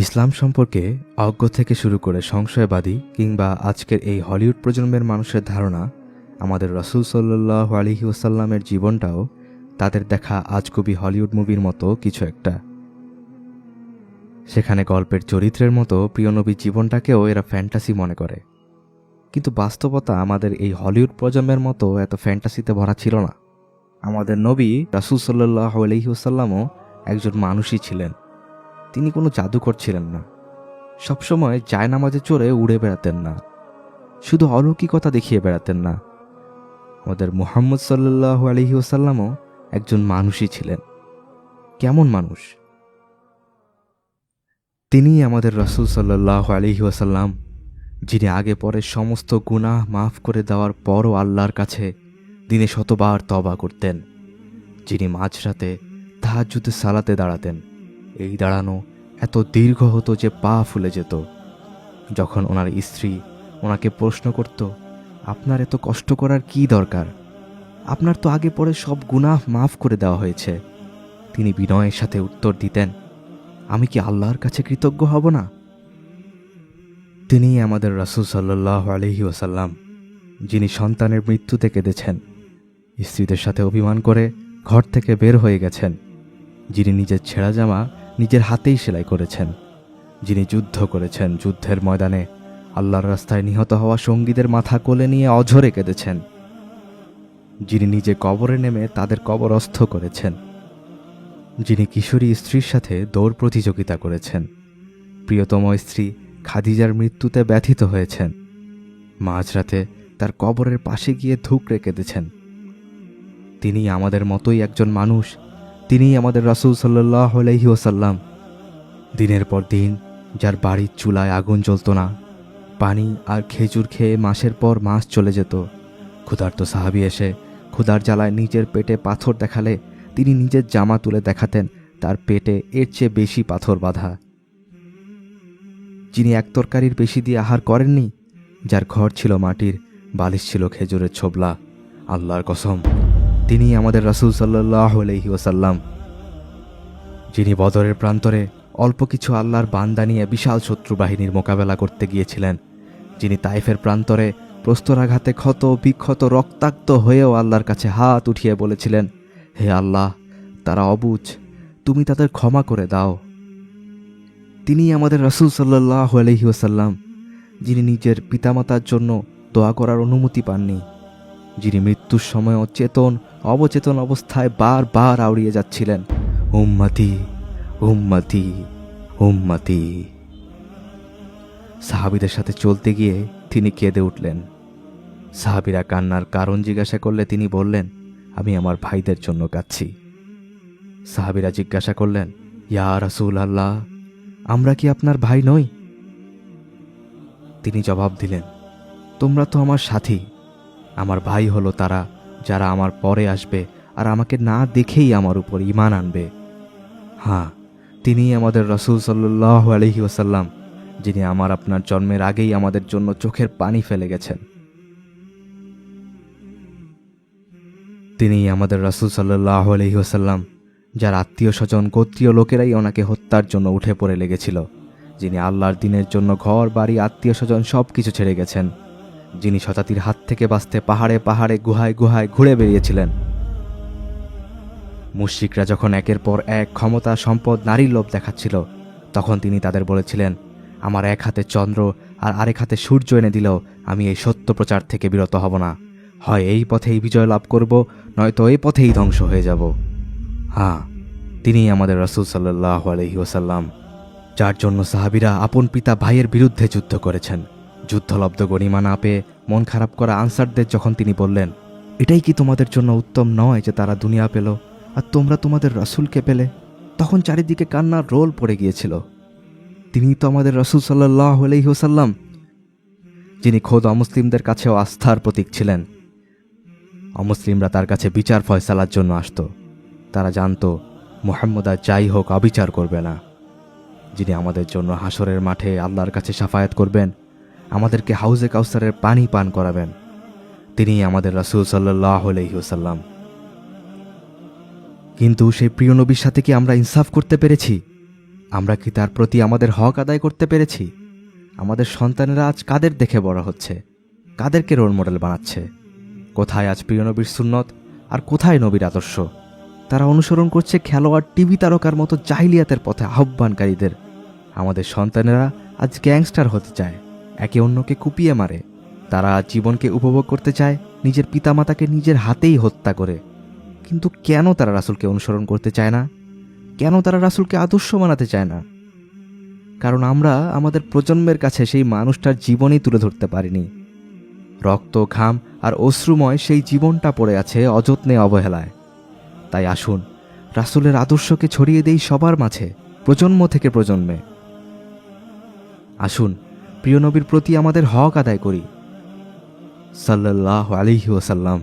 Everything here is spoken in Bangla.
ইসলাম সম্পর্কে অজ্ঞ থেকে শুরু করে সংশয়বাদী কিংবা আজকের এই হলিউড প্রজন্মের মানুষের ধারণা আমাদের রাসূল সাল্লাল্লাহু আলাইহি ওয়াসাল্লামের জীবনটাও তাদের দেখা আজগুবি হলিউড মুভির মতো কিছু একটা। সেখানে গল্পের চরিত্রের মতো প্রিয় নবীর জীবনটাকেও এরা ফ্যান্টাসি মনে করে, কিন্তু বাস্তবতা আমাদের এই হলিউড প্রজন্মের মতো এত ফ্যান্টাসিতে ভরা ছিল না। আমাদের নবী রাসূল সাল্লাল্লাহু আলাইহি ওয়াসাল্লামও একজন মানুষই ছিলেন। তিনি কোনো জাদুকর ছিলেন না, সবসময় জায়নামাজে চড়ে উড়ে বেড়াতেন না, শুধু অলৌকিকতা দেখিয়ে বেড়াতেন না। আমাদের মুহাম্মদ সাল্লাল্লাহু আলাইহি ওয়াসাল্লামও একজন মানুষই ছিলেন। কেমন মানুষ? তিনিই আমাদের রাসূল সাল্লাল্লাহু আলাইহি ওয়াসাল্লাম, যিনি আগে পরে সমস্ত গুনাহ মাফ করে দেওয়ার পরও আল্লাহর কাছে দিনে শতবার তওবা করতেন, যিনি মাঝরাতে তাহাজ্জুদে সালাতে দাঁড়াতেন। এই দাঁড়ানো এত দীর্ঘ হতো যে পা ফুলে যেত। যখন ওনার স্ত্রী ওনাকে প্রশ্ন করত, আপনার এত কষ্ট করার কি দরকার, আপনার তো আগে পরে সব গুনাহ মাফ করে দেওয়া হয়েছে, তিনি বিনয়ের সাথে উত্তর দিতেন, আমি কি আল্লাহর কাছে কৃতজ্ঞ হব না? তিনিই আমাদের রাসূল সাল্লাল্লাহু আলাইহি ওয়াসাল্লাম, যিনি সন্তানের মৃত্যুতে কেঁদেছেন, স্ত্রীদের সাথে অভিমান করে ঘর থেকে বের হয়ে গেছেন, যিনি নিজের ছেঁড়া জামা নিজের হাতেই সেলাই করেছেন, যিনি যুদ্ধ করেছেন, যুদ্ধের ময়দানে আল্লাহর রাস্তায় নিহত হওয়া সঙ্গীদের মাথা কোলে নিয়ে অঝরে কেঁদেছেন, যিনি নিজে কবরে নেমে তাদের কবরস্থ করেছেন, যিনি কিশোরী স্ত্রীর সাথে দৌড় প্রতিযোগিতা করেছেন, প্রিয়তম স্ত্রী খাদিজার মৃত্যুতে ব্যথিত হয়েছেন, মাঝরাতে তার কবরের পাশে গিয়ে ধুঁকড়ে কেঁদেছেন। তিনি আমাদের মতোই একজন মানুষ, তিনিই আমাদের রাসূল সাল্লাল্লাহু আলাইহি ওয়াসাল্লাম। দিনের পর দিন যার বাড়ির চুলায় আগুন জ্বলত না, পানি আর খেজুর খেয়ে মাসের পর মাস চলে যেত। ক্ষুধার্ত সাহাবী এসে ক্ষুধার জ্বালায় নিজের পেটে পাথর দেখালে তিনি নিজের জামা তুলে দেখাতেন তার পেটে এর চেয়ে বেশি পাথর বাঁধা। যিনি এক তরকারির বেশি দিয়ে আহার করেননি, যার ঘর ছিল মাটির, বালিশ ছিল খেজুরের ছোবলা, আল্লাহর কসম তিনি আমাদের রাসূল সাল্লাল্লাহু আলাইহি ওয়াসাল্লাম। যিনি বদরের প্রান্তরে অল্প কিছু আল্লাহর বান্দা নিয়ে বিশাল শত্রু বাহিনীর মোকাবেলা করতে গিয়েছিলেন, যিনি তাইফের প্রান্তরে প্রস্তরাঘাতে ক্ষত বিক্ষত রক্তাক্ত হয়েও আল্লাহর কাছে হাত উঠিয়ে বলেছিলেন, হে আল্লাহ, তারা অবুঝ, তুমি তাদের ক্ষমা করে দাও। তিনি আমাদের রাসূল সাল্লাল্লাহু আলাইহি ওয়াসাল্লাম, যিনি নিজের পিতামাতার জন্য দোয়া করার অনুমতি পাননি, যিনি মৃত্যুর সময় অচেতন অবচেতন অবস্থায় বারবার আওড়িয়ে যাচ্ছিলেন, উম্মতি উম্মতি উম্মতি। সাহাবীদের সাথে চলতে গিয়ে তিনি কেঁদে উঠলেন। সাহাবীরা কান্নার কারণ জিজ্ঞাসা করলে তিনি বললেন, আমি আমার ভাইদের জন্য কাঁদছি। সাহাবীরা জিজ্ঞাসা করলেন, ইয়া রাসূলুল্লাহ, আমরা কি আপনার ভাই নই? তিনি জবাব দিলেন, তোমরা তো আমার সাথী, আমার ভাই হলো তারা যারা আমার পরে আসবে আর আমাকে না দেখেই আমার উপর ঈমান আনবে। হ্যাঁ, তিনিই আমাদের রাসূল সাল্লাল্লাহু আলাইহি ওয়াসাল্লাম, যিনি আমার আপনার জন্মের আগেই আমাদের জন্য চোখের পানি ফেলে গেছেন। তিনিই আমাদের রাসূল সাল্লাল্লাহু আলাইহি ওয়াসাল্লাম, যার আত্মীয় স্বজন গোত্রীয় লোকেরাই ওনাকে হত্যার জন্য উঠে পড়ে লেগেছিল, যিনি আল্লাহর দিনের জন্য ঘর বাড়ি আত্মীয় স্বজন সব কিছু ছেড়ে গেছেন, যিনি শতাতির হাত থেকে বাঁচতে পাহাড়ে পাহাড়ে গুহায় গুহায় ঘুরে বেরিয়েছিলেন। মুশরিকরা যখন একের পর এক ক্ষমতা সম্পদ নারীর লোভ দেখাচ্ছিল, তখন তিনি তাদের বলেছিলেন, আমার এক হাতে চন্দ্র আর আরেক হাতে সূর্য এনে দিলেও আমি এই সত্য প্রচার থেকে বিরত হব না, হয় এই পথেই বিজয় লাভ করব, নয়তো এই পথেই ধ্বংস হয়ে যাব। হ্যাঁ, তিনিই আমাদের রাসূল সাল্লাল্লাহু আলাইহি ওয়াসাল্লাম, যার জন্য সাহাবীরা আপন পিতা ভাইয়ের বিরুদ্ধে যুদ্ধ করেছেন। যুদ্ধলব্ধ গনিমা না পেয়ে মন খারাপ করা আনসারদের যখন তিনি বললেন, এটাই কি তোমাদের জন্য উত্তম নয় যে তারা দুনিয়া পেল আর তোমরা তোমাদের রাসূলকে পেলে, তখন চারিদিকে কান্নার রোল পড়ে গিয়েছিল। তিনি তো আমাদের রাসূল সাল্লাল্লাহু আলাইহি ওয়াসাল্লাম, যিনি খোদ অমুসলিমদের কাছেও আস্থার প্রতীক ছিলেন। অমুসলিমরা তার কাছে বিচার ফয়সালার জন্য আসত। তারা জানত মুহাম্মদ আর যাই হোক অবিচার করবে না, যিনি আমাদের জন্য হাসরের মাঠে আল্লাহর কাছে শাফায়াত করবেন, আমাদেরকে হাউজে কাউসারের পানি পান করাবেন। তিনিই আমাদের রাসূল সাল্লাল্লাহু আলাইহি ওয়াসাল্লাম। কিন্তু সেই প্রিয় নবীর সাথে কি আমরা ইনসাফ করতে পেরেছি? আমরা কি তার প্রতি আমাদের হক আদায় করতে পেরেছি? আমাদের সন্তানেরা আজ কাদের দেখে বড় হচ্ছে, কাদেরকে রোল মডেল বানাচ্ছে? কোথায় আজ প্রিয় নবীর সুন্নত আর কোথায় নবীর আদর্শ? তারা অনুসরণ করছে খেলোয়াড়, টিভি তারকার মতো জাহিলিয়াতের পথে আহ্বানকারীদের। আমাদের সন্তানেরা আজ গ্যাংস্টার হতে চায়, একে অন্যকে কুপিয়ে মারে। তারা আজ জীবনকে উপভোগ করতে চায় নিজের পিতামাতাকে নিজের হাতেই হত্যা করে। কিন্তু কেন তারা রাসূলকে অনুসরণ করতে চায় না? কেন তারা রাসূলকে আদর্শ বানাতে চায় না? কারণ আমরা আমাদের প্রজন্মের কাছে সেই মানুষটার জীবনই তুলে ধরতে পারিনি। রক্ত, ঘাম আর অশ্রুময় সেই জীবনটা পড়ে আছে অযত্নে, অবহেলায়। তাই আসুন রাসূলের আদর্শকে ছড়িয়ে দেই সবার মাঝে, প্রজন্ম থেকে প্রজন্মে। আসুন প্রিয় নবীর প্রতি আমাদের হক আদায় করি। সাল্লাল্লাহু আলাইহি ওয়াসাল্লাম।